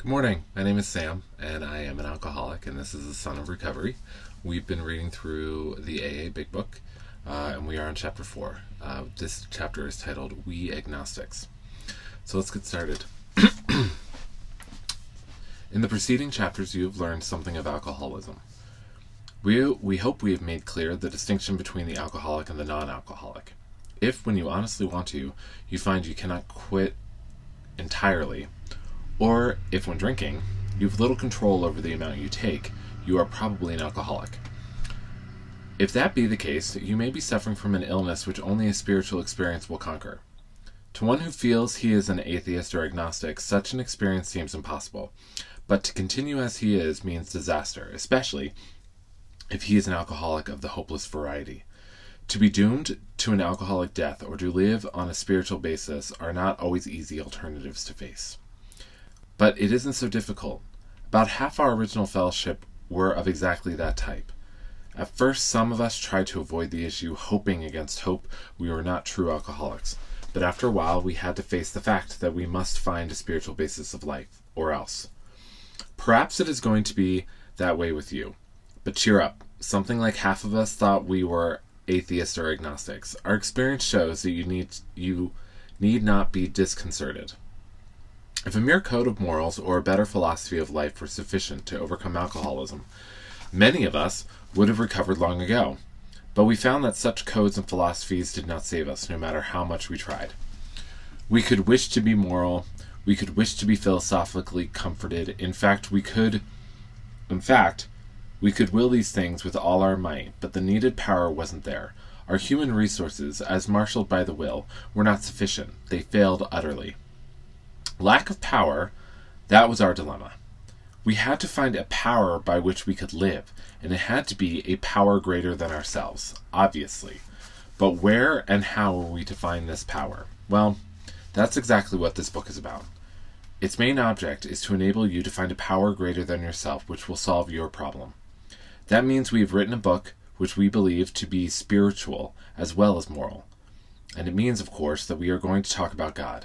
Good morning. My name is Sam, and I am an alcoholic, and this is the Son of Recovery. We've been reading through the AA Big Book, and we are on Chapter 4. This chapter is titled We Agnostics. So let's get started. In the preceding chapters, you have learned something of alcoholism. We hope we have made clear the distinction between the alcoholic and the non-alcoholic. If, when you honestly want to, you find you cannot quit entirely, or if when drinking, you have little control over the amount you take, you are probably an alcoholic. If that be the case, you may be suffering from an illness which only a spiritual experience will conquer. To one who feels he is an atheist or agnostic, such an experience seems impossible. But to continue as he is means disaster, especially if he is an alcoholic of the hopeless variety. To be doomed to an alcoholic death or to live on a spiritual basis are not always easy alternatives to face. But it isn't so difficult. About half our original fellowship were of exactly that type. At first, some of us tried to avoid the issue, hoping against hope we were not true alcoholics. But after a while, we had to face the fact that we must find a spiritual basis of life, or else. Perhaps it is going to be that way with you. But cheer up. Something like half of us thought we were atheists or agnostics. Our experience shows that you need not be disconcerted. If a mere code of morals or a better philosophy of life were sufficient to overcome alcoholism, many of us would have recovered long ago. But we found that such codes and philosophies did not save us, no matter how much we tried. We could wish to be moral. We could wish to be philosophically comforted. In fact, we could will these things with all our might, but the needed power wasn't there. Our human resources, as marshaled by the will, were not sufficient. They failed utterly. Lack of power, that was our dilemma. We had to find a power by which we could live, and it had to be a power greater than ourselves, obviously. But where and how were we to find this power? Well, that's exactly what this book is about. Its main object is to enable you to find a power greater than yourself which will solve your problem. That means we have written a book which we believe to be spiritual as well as moral. And it means, of course, that we are going to talk about God.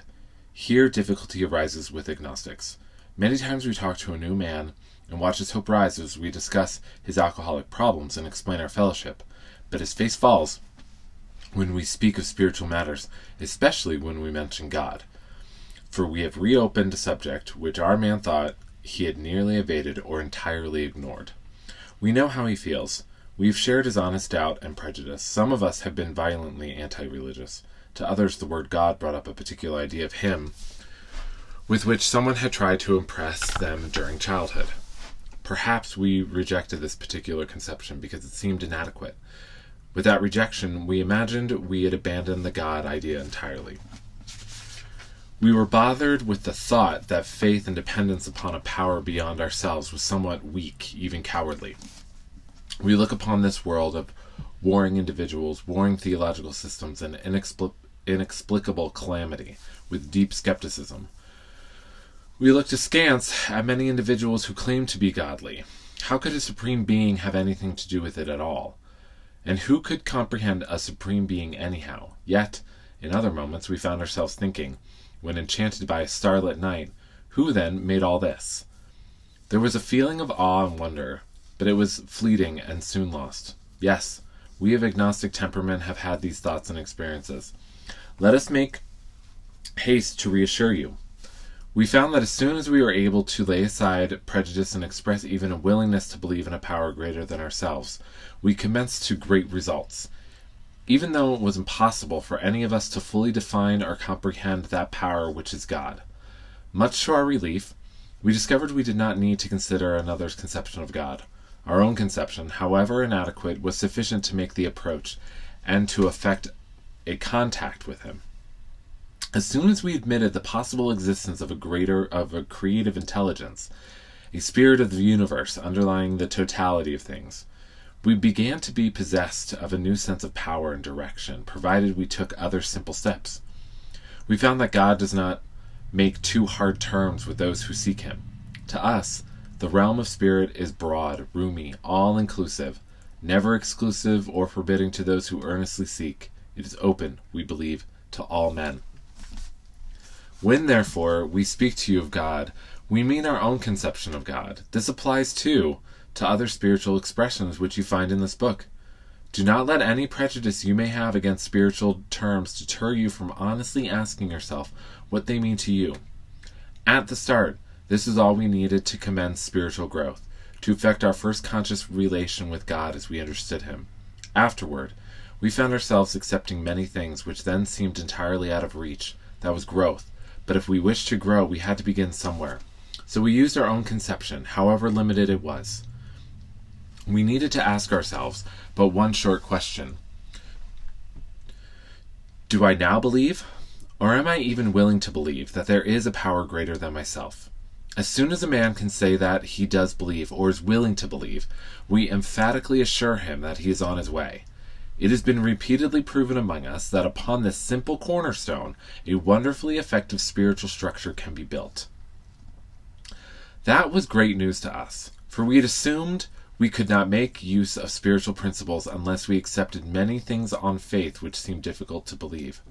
Here difficulty arises with agnostics. Many times we talk to a new man and watch his hope rise as we discuss his alcoholic problems and explain our fellowship. But his face falls when we speak of spiritual matters, especially when we mention God. For we have reopened a subject which our man thought he had nearly evaded or entirely ignored. We know how he feels. We've shared his honest doubt and prejudice. Some of us have been violently anti-religious. To others, the word God brought up a particular idea of him with which someone had tried to impress them during childhood. Perhaps we rejected this particular conception because it seemed inadequate. With that rejection, we imagined we had abandoned the God idea entirely. We were bothered with the thought that faith and dependence upon a power beyond ourselves was somewhat weak, even cowardly. We look upon this world of warring individuals, warring theological systems, and inexplicable calamity with deep skepticism. We looked askance at many individuals who claimed to be godly. How could a supreme being have anything to do with it at all? And who could comprehend a supreme being anyhow? Yet, in other moments, we found ourselves thinking, when enchanted by a starlit night, who then made all this? There was a feeling of awe and wonder, but it was fleeting and soon lost. Yes, we of agnostic temperament have had these thoughts and experiences. Let us make haste to reassure you. We found that as soon as we were able to lay aside prejudice and express even a willingness to believe in a power greater than ourselves, we commenced to great results. Even though it was impossible for any of us to fully define or comprehend that power which is God. Much to our relief, we discovered we did not need to consider another's conception of God. Our own conception, however inadequate, was sufficient to make the approach and to effect a contact with him. As soon as we admitted the possible existence of a creative intelligence, a spirit of the universe underlying the totality of things, we began to be possessed of a new sense of power and direction, provided we took other simple steps. We found that God does not make too hard terms with those who seek him. To us, the realm of spirit is broad, roomy, all-inclusive, never exclusive or forbidding to those who earnestly seek. It is open, we believe, to all men. When, therefore, we speak to you of God, We mean our own conception of God. This applies, too, to other spiritual expressions which you find in this book. Do not let any prejudice you may have against spiritual terms deter you from honestly asking yourself what they mean to you. At the start, this is all we needed to commence spiritual growth, to effect our first conscious relation with God as we understood Him. Afterward, we found ourselves accepting many things which then seemed entirely out of reach. That was growth. But if we wished to grow, we had to begin somewhere. So we used our own conception, however limited it was. We needed to ask ourselves but one short question. Do I now believe? Or am I even willing to believe that there is a power greater than myself? As soon as a man can say that he does believe or is willing to believe, we emphatically assure him that he is on his way. It has been repeatedly proven among us that upon this simple cornerstone, a wonderfully effective spiritual structure can be built. That was great news to us, for we had assumed we could not make use of spiritual principles unless we accepted many things on faith which seemed difficult to believe.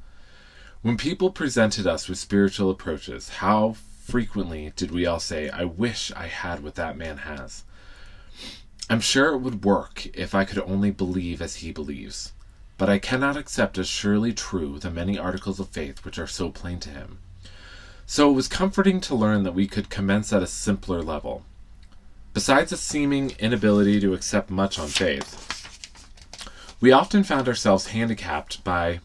When people presented us with spiritual approaches, how frequently did we all say, "I wish I had what that man has. I'm sure it would work if I could only believe as he believes, but I cannot accept as surely true the many articles of faith which are so plain to him." So it was comforting to learn that we could commence at a simpler level. Besides a seeming inability to accept much on faith, we often found ourselves handicapped by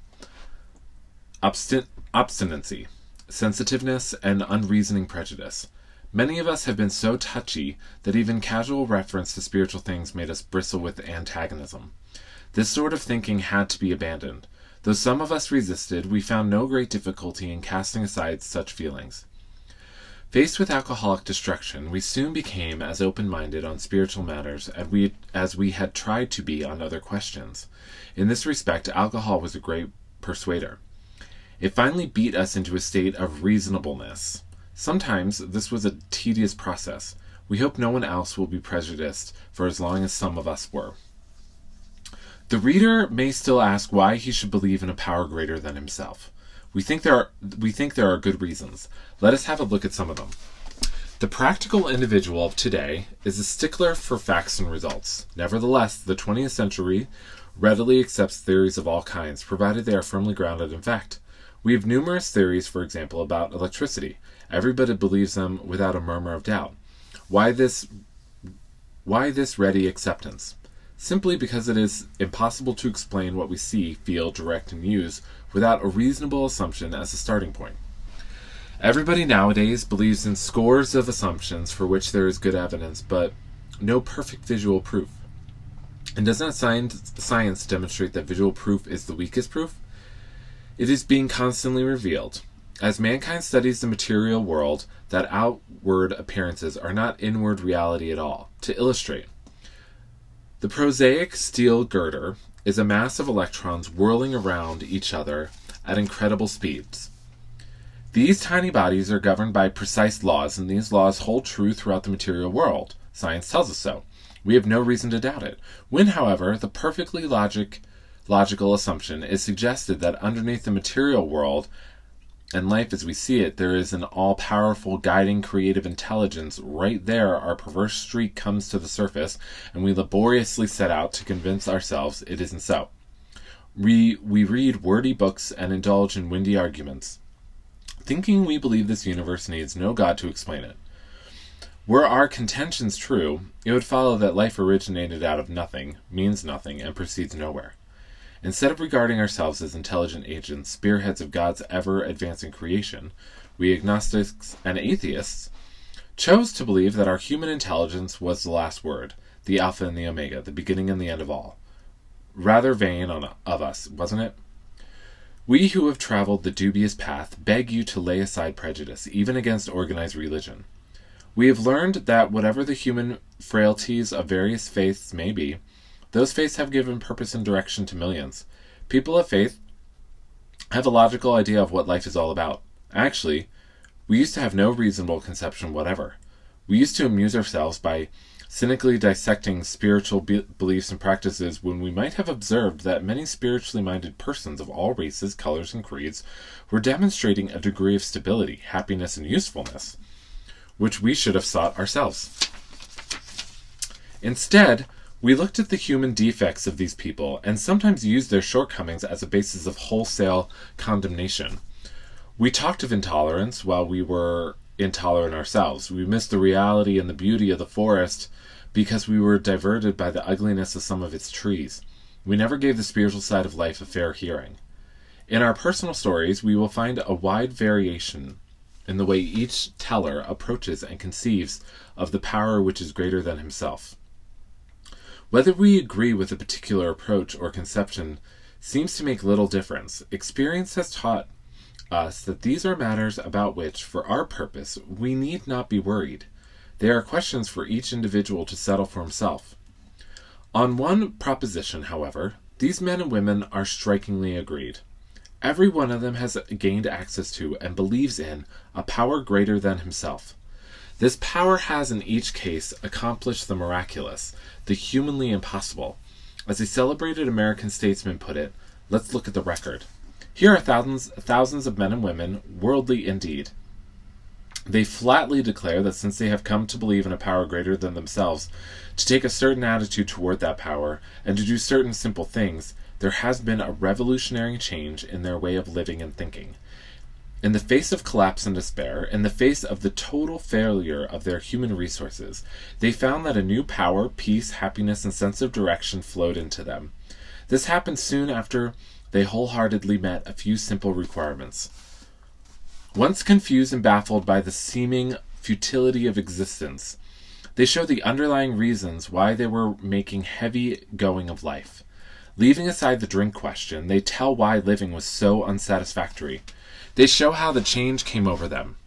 obstinacy, sensitiveness, and unreasoning prejudice. Many of us have been so touchy that even casual reference to spiritual things made us bristle with antagonism. This sort of thinking had to be abandoned. Though some of us resisted, we found no great difficulty in casting aside such feelings. Faced with alcoholic destruction, we soon became as open-minded on spiritual matters as we had tried to be on other questions. In this respect, alcohol was a great persuader. It finally beat us into a state of reasonableness. Sometimes this was a tedious process. We hope no one else will be prejudiced for as long as some of us were. The reader may still ask why he should believe in a power greater than himself. We think there are good reasons. Let us have a look at some of them. The practical individual of today is a stickler for facts and results. Nevertheless, the 20th century readily accepts theories of all kinds, provided they are firmly grounded in fact. We have numerous theories, for example, about electricity. Everybody believes them without a murmur of doubt. Why this ready acceptance? Simply because it is impossible to explain what we see, feel, direct, and use without a reasonable assumption as a starting point. Everybody nowadays believes in scores of assumptions for which there is good evidence, but no perfect visual proof. And does not science demonstrate that visual proof is the weakest proof? It is being constantly revealed. As mankind studies the material world, that outward appearances are not inward reality at all. To illustrate, the prosaic steel girder is a mass of electrons whirling around each other at incredible speeds. These tiny bodies are governed by precise laws, and these laws hold true throughout the material world. Science tells us so. We have no reason to doubt it. When, however, the perfectly logical assumption is suggested that underneath the material world and life as we see it, there is an all-powerful, guiding, creative intelligence, right there our perverse streak comes to the surface, and we laboriously set out to convince ourselves it isn't so. We read wordy books and indulge in windy arguments, thinking we believe this universe needs no God to explain it. Were our contentions true, it would follow that life originated out of nothing, means nothing, and proceeds nowhere. Instead of regarding ourselves as intelligent agents, spearheads of God's ever-advancing creation, we agnostics and atheists chose to believe that our human intelligence was the last word, the Alpha and the Omega, the beginning and the end of all. Rather vain of us, wasn't it? We who have traveled the dubious path beg you to lay aside prejudice, even against organized religion. We have learned that whatever the human frailties of various faiths may be, those faiths have given purpose and direction to millions. People of faith have a logical idea of what life is all about. Actually, we used to have no reasonable conception whatever. We used to amuse ourselves by cynically dissecting spiritual beliefs and practices when we might have observed that many spiritually minded persons of all races, colors, and creeds were demonstrating a degree of stability, happiness, and usefulness. which we should have sought ourselves. Instead, we looked at the human defects of these people and sometimes used their shortcomings as a basis of wholesale condemnation. We talked of intolerance while we were intolerant ourselves. We missed the reality and the beauty of the forest because we were diverted by the ugliness of some of its trees. We never gave the spiritual side of life a fair hearing. In our personal stories, we will find a wide variation in the way each teller approaches and conceives of the power which is greater than himself. Whether we agree with a particular approach or conception seems to make little difference. Experience has taught us that these are matters about which, for our purpose, we need not be worried. They are questions for each individual to settle for himself. On one proposition, however, these men and women are strikingly agreed. Every one of them has gained access to and believes in a power greater than himself. This power has in each case accomplished the miraculous, the humanly impossible. As a celebrated American statesman put it, let's look at the record. Here are thousands of men and women, worldly indeed. They flatly declare that since they have come to believe in a power greater than themselves, to take a certain attitude toward that power, and to do certain simple things, there has been a revolutionary change in their way of living and thinking. In the face of collapse and despair, in the face of the total failure of their human resources, they found that a new power, peace, happiness, and sense of direction flowed into them. This happened soon after they wholeheartedly met a few simple requirements. Once confused and baffled by the seeming futility of existence, they show the underlying reasons why they were making heavy going of life. Leaving aside the drink question, they tell why living was so unsatisfactory. They show how the change came over them.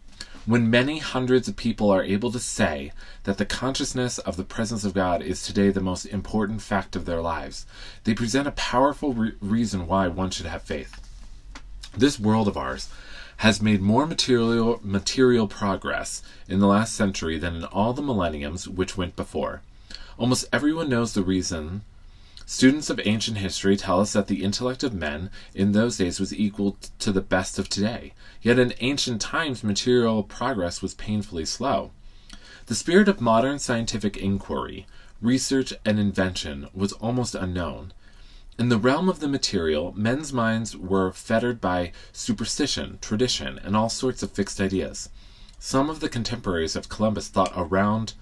When many hundreds of people are able to say that the consciousness of the presence of God is today the most important fact of their lives, they present a powerful reason why one should have faith. This world of ours has made more material progress in the last century than in all the millenniums which went before. Almost everyone knows the reason. Students of ancient history tell us that the intellect of men in those days was equal to the best of today. Yet in ancient times, material progress was painfully slow. The spirit of modern scientific inquiry, research, and invention was almost unknown. In the realm of the material, men's minds were fettered by superstition, tradition, and all sorts of fixed ideas. Some of the contemporaries of Columbus thought a round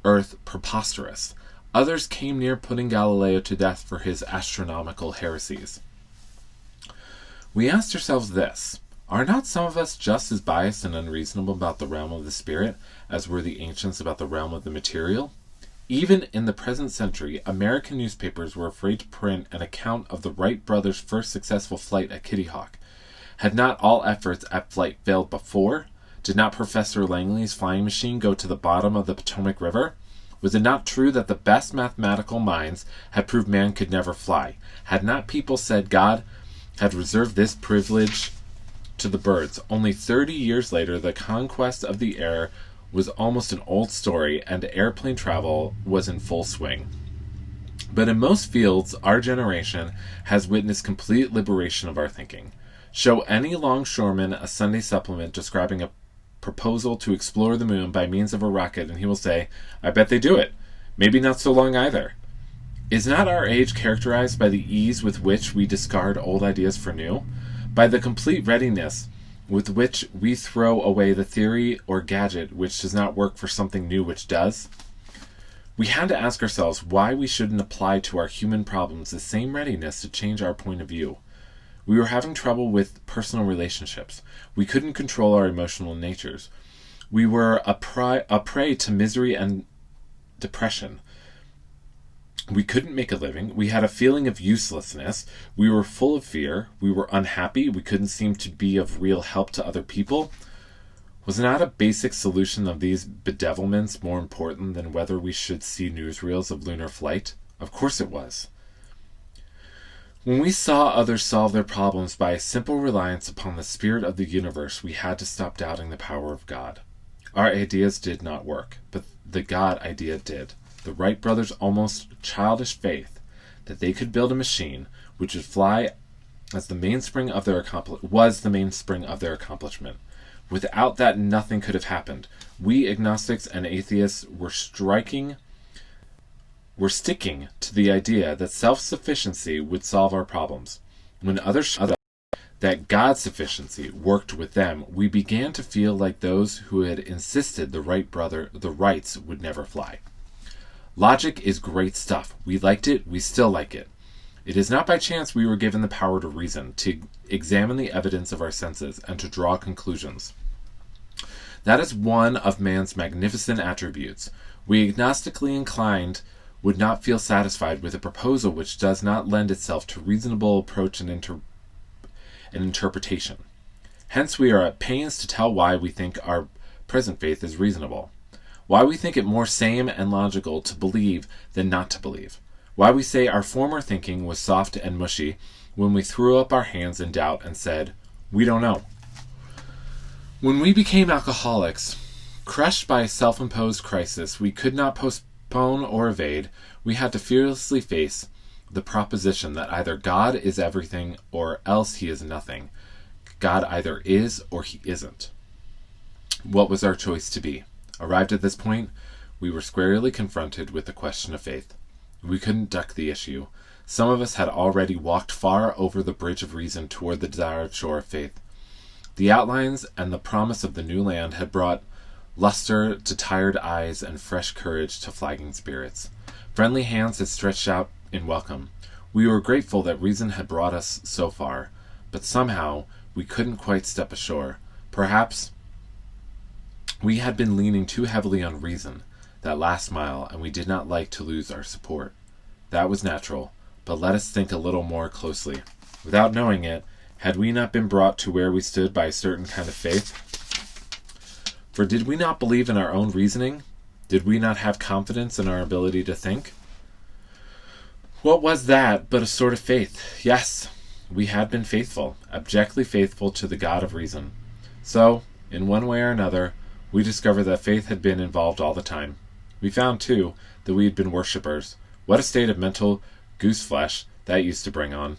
earth preposterous. Others came near putting Galileo to death for his astronomical heresies. We asked ourselves this: are not some of us just as biased and unreasonable about the realm of the spirit as were the ancients about the realm of the material? Even in the present century, American newspapers were afraid to print an account of the Wright brothers' first successful flight at Kitty Hawk. Had not all efforts at flight failed before? Did not Professor Langley's flying machine go to the bottom of the Potomac River? Was it not true that the best mathematical minds had proved man could never fly? Had not people said God had reserved this privilege to the birds? Only 30 years later, the conquest of the air was almost an old story, and airplane travel was in full swing. But in most fields, our generation has witnessed complete liberation of our thinking. Show any longshoreman a Sunday supplement describing a proposal to explore the moon by means of a rocket, and he will say, I bet they do it. Maybe not so long either. Is not our age characterized by the ease with which we discard old ideas for new? By the complete readiness with which we throw away the theory or gadget which does not work for something new which does? We had to ask ourselves why we shouldn't apply to our human problems the same readiness to change our point of view. We were having trouble with personal relationships. We couldn't control our emotional natures. We were a prey to misery and depression. We couldn't make a living. We had a feeling of uselessness. We were full of fear. We were unhappy. We couldn't seem to be of real help to other people. Was not a basic solution of these bedevilments more important than whether we should see newsreels of lunar flight? Of course it was. When we saw others solve their problems by a simple reliance upon the spirit of the universe, we had to stop doubting the power of God. Our ideas did not work, but the God idea did. The Wright brothers' almost childish faith that they could build a machine which would fly as the mainspring of their was the mainspring of their accomplishment. Without that, nothing could have happened. We agnostics and atheists were sticking to the idea that self-sufficiency would solve our problems. When others showed that God's sufficiency worked with them, we began to feel like those who had insisted the rights would never fly. Logic is great stuff. We liked it, we still like it. It is not by chance we were given the power to reason, to examine the evidence of our senses, and to draw conclusions. That is one of man's magnificent attributes. We agnostically inclined would not feel satisfied with a proposal which does not lend itself to reasonable approach and interpretation. Hence we are at pains to tell why we think our present faith is reasonable, why we think it more sane and logical to believe than not to believe, why we say our former thinking was soft and mushy when we threw up our hands in doubt and said, "We don't know." When we became alcoholics, crushed by a self-imposed crisis we could not postpone or evade, we had to fearlessly face the proposition that either God is everything or else he is nothing. God either is or he isn't. What was our choice to be? Arrived at this point, we were squarely confronted with the question of faith. We couldn't duck the issue. Some of us had already walked far over the bridge of reason toward the desired shore of faith. The outlines and the promise of the new land had brought luster to tired eyes and fresh courage to flagging spirits. Friendly hands had stretched out in welcome. We were grateful that reason had brought us so far, but somehow we couldn't quite step ashore. Perhaps we had been leaning too heavily on reason that last mile, and we did not like to lose our support. That was natural, but let us think a little more closely. Without knowing it, had we not been brought to where we stood by a certain kind of faith? For did we not believe in our own reasoning? Did we not have confidence in our ability to think? What was that but a sort of faith? Yes, we had been faithful, abjectly faithful to the God of reason. So, in one way or another, we discovered that faith had been involved all the time. We found, too, that we had been worshippers. What a state of mental gooseflesh that used to bring on.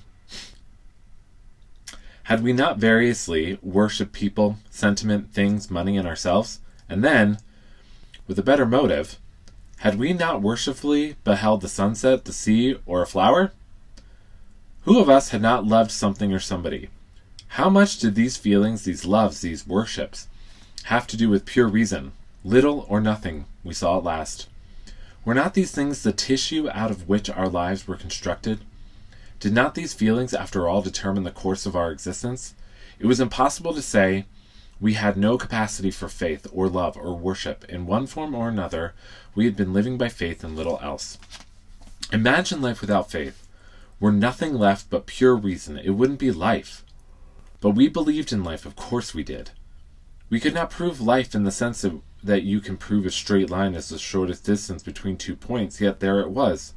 Had we not variously worshipped people, sentiment, things, money, and ourselves? And then, with a better motive, had we not worshipfully beheld the sunset, the sea, or a flower? Who of us had not loved something or somebody? How much did these feelings, these loves, these worships, have to do with pure reason? Little or nothing, we saw at last. Were not these things the tissue out of which our lives were constructed? Did not these feelings, after all, determine the course of our existence? It was impossible to say we had no capacity for faith or love or worship. In one form or another, we had been living by faith and little else. Imagine life without faith. Were nothing left but pure reason, it wouldn't be life. But we believed in life, of course we did. We could not prove life in the sense that you can prove a straight line as the shortest distance between 2 points, yet there it was.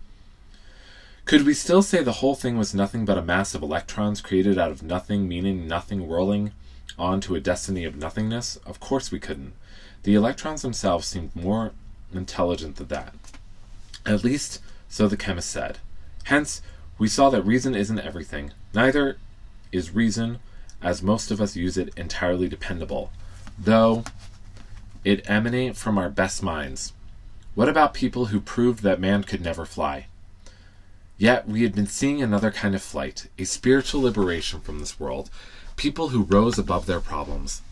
Could we still say the whole thing was nothing but a mass of electrons created out of nothing, meaning nothing, whirling on to a destiny of nothingness? Of course we couldn't. The electrons themselves seemed more intelligent than that. At least, so the chemist said. Hence, we saw that reason isn't everything. Neither is reason, as most of us use it, entirely dependable, though it emanate from our best minds. What about people who proved that man could never fly? Yet we had been seeing another kind of flight, a spiritual liberation from this world, people who rose above their problems.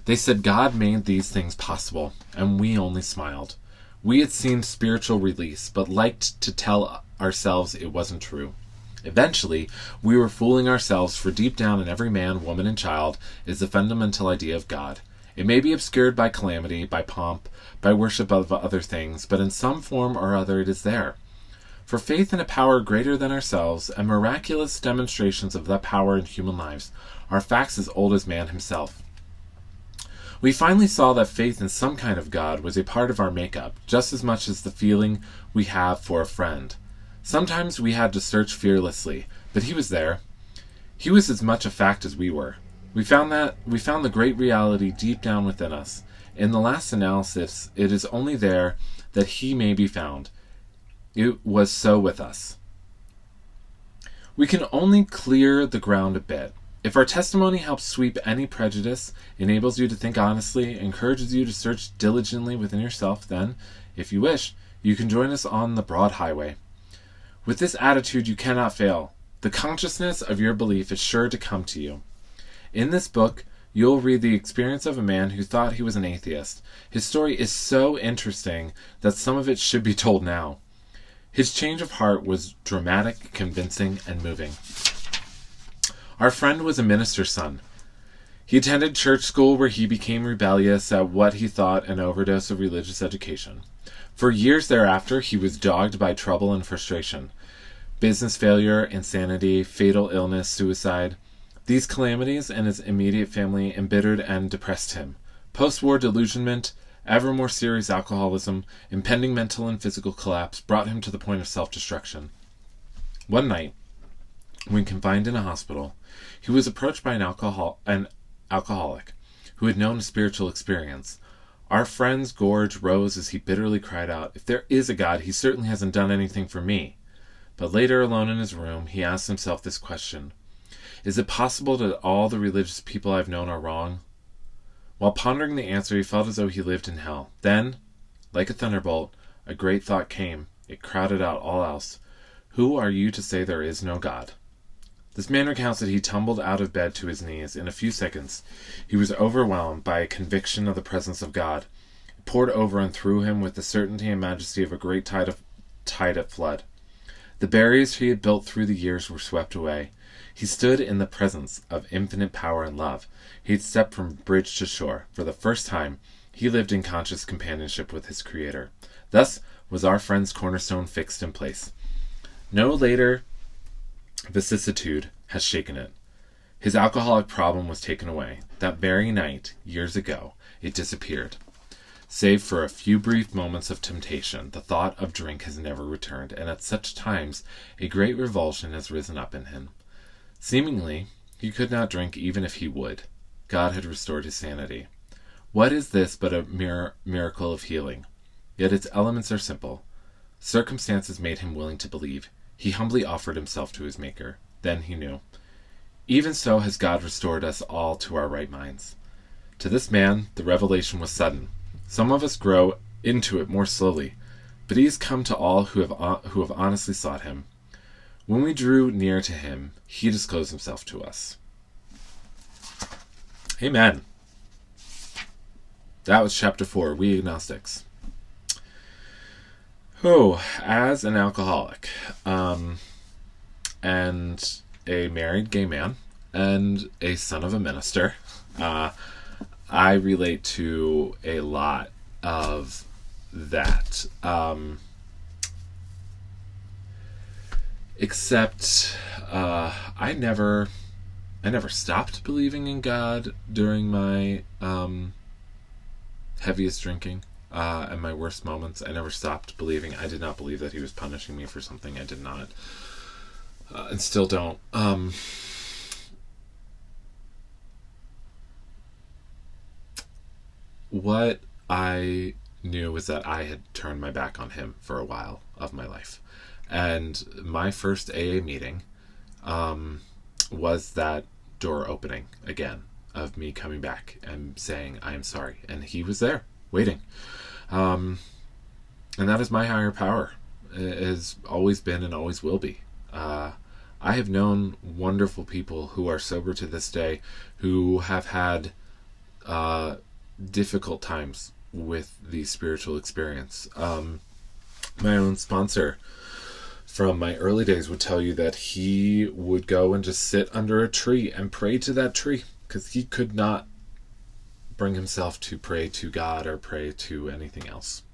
They said God made these things possible, and we only smiled. We had seen spiritual release, but liked to tell ourselves it wasn't true. Eventually, we were fooling ourselves, for deep down in every man, woman, and child is the fundamental idea of God. It may be obscured by calamity, by pomp, by worship of other things, but in some form or other it is there. For faith in a power greater than ourselves, and miraculous demonstrations of that power in human lives, are facts as old as man himself. We finally saw that faith in some kind of God was a part of our makeup, just as much as the feeling we have for a friend. Sometimes we had to search fearlessly, but he was there. He was as much a fact as we were. We found the great reality deep down within us. In the last analysis, it is only there that he may be found. It was so with us. We can only clear the ground a bit. If our testimony helps sweep any prejudice, enables you to think honestly, encourages you to search diligently within yourself, then, if you wish, you can join us on the broad highway. With this attitude, you cannot fail. The consciousness of your belief is sure to come to you. In this book, you'll read the experience of a man who thought he was an atheist. His story is so interesting that some of it should be told now. His change of heart was dramatic, convincing, and moving. Our friend was a minister's son. He attended church school where he became rebellious at what he thought an overdose of religious education. For years thereafter, he was dogged by trouble and frustration. Business failure, insanity, fatal illness, suicide. These calamities and his immediate family embittered and depressed him. Post-war delusionment, ever more serious alcoholism, impending mental and physical collapse brought him to the point of self-destruction. One night, when confined in a hospital, he was approached by an alcoholic who had known a spiritual experience. Our friend's gorge rose as he bitterly cried out, "If there is a God, he certainly hasn't done anything for me." But later, alone in his room, he asked himself this question: is it possible that all the religious people I've known are wrong? While pondering the answer, he felt as though he lived in hell. Then, like a thunderbolt, a great thought came. It crowded out all else. Who are you to say there is no God? This man recounts that he tumbled out of bed to his knees. In a few seconds, he was overwhelmed by a conviction of the presence of God. It poured over and through him with the certainty and majesty of a great tide at flood. The barriers he had built through the years were swept away. He stood in the presence of infinite power and love. He had stepped from bridge to shore. For the first time, he lived in conscious companionship with his Creator. Thus was our friend's cornerstone fixed in place. No later vicissitude has shaken it. His alcoholic problem was taken away. That very night, years ago, it disappeared. Save for a few brief moments of temptation, the thought of drink has never returned, and at such times a great revulsion has risen up in him. Seemingly, he could not drink even if he would. God had restored his sanity. What is this but a miracle of healing? Yet its elements are simple. Circumstances made him willing to believe. He humbly offered himself to his Maker. Then he knew. Even so has God restored us all to our right minds. To this man, the revelation was sudden. Some of us grow into it more slowly, but he has come to all who have honestly sought him. When we drew near to him, he disclosed himself to us. Amen. That was chapter 4, We Agnostics. As an alcoholic, and a married gay man, and a son of a minister, I relate to a lot of that. Except I never stopped believing in God during my heaviest drinking and my worst moments. I never stopped believing. I did not believe that he was punishing me for something I did not, and still don't. What I knew was that I had turned my back on him for a while of my life. And my first AA meeting was that door opening again of me coming back and saying, I am sorry. And he was there, waiting. And that is my higher power. It has always been and always will be. I have known wonderful people who are sober to this day who have had difficult times with the spiritual experience. My own sponsor from my early days would tell you that he would go and just sit under a tree and pray to that tree because he could not bring himself to pray to God or pray to anything else.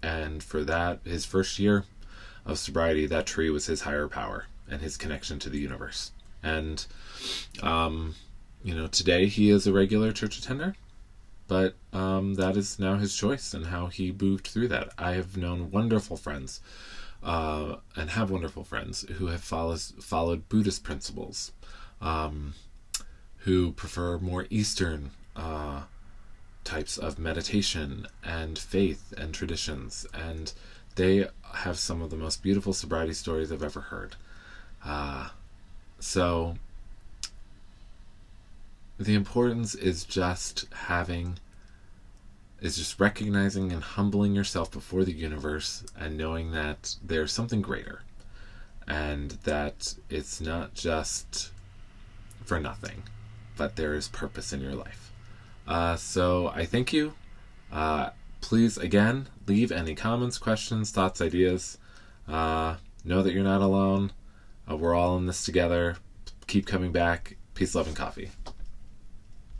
And for that, his first year of sobriety, that tree was his higher power and his connection to the universe. And, today he is a regular church attender, but that is now his choice and how he moved through that. I have known wonderful friends and have wonderful friends who have followed Buddhist principles, who prefer more Eastern types of meditation and faith and traditions, and they have some of the most beautiful sobriety stories I've ever heard. So the importance is just recognizing and humbling yourself before the universe and knowing that there's something greater and that it's not just for nothing, but there is purpose in your life. So I thank you. Please, again, leave any comments, questions, thoughts, ideas. Know that you're not alone. We're all in this together. Keep coming back. Peace, love, and coffee.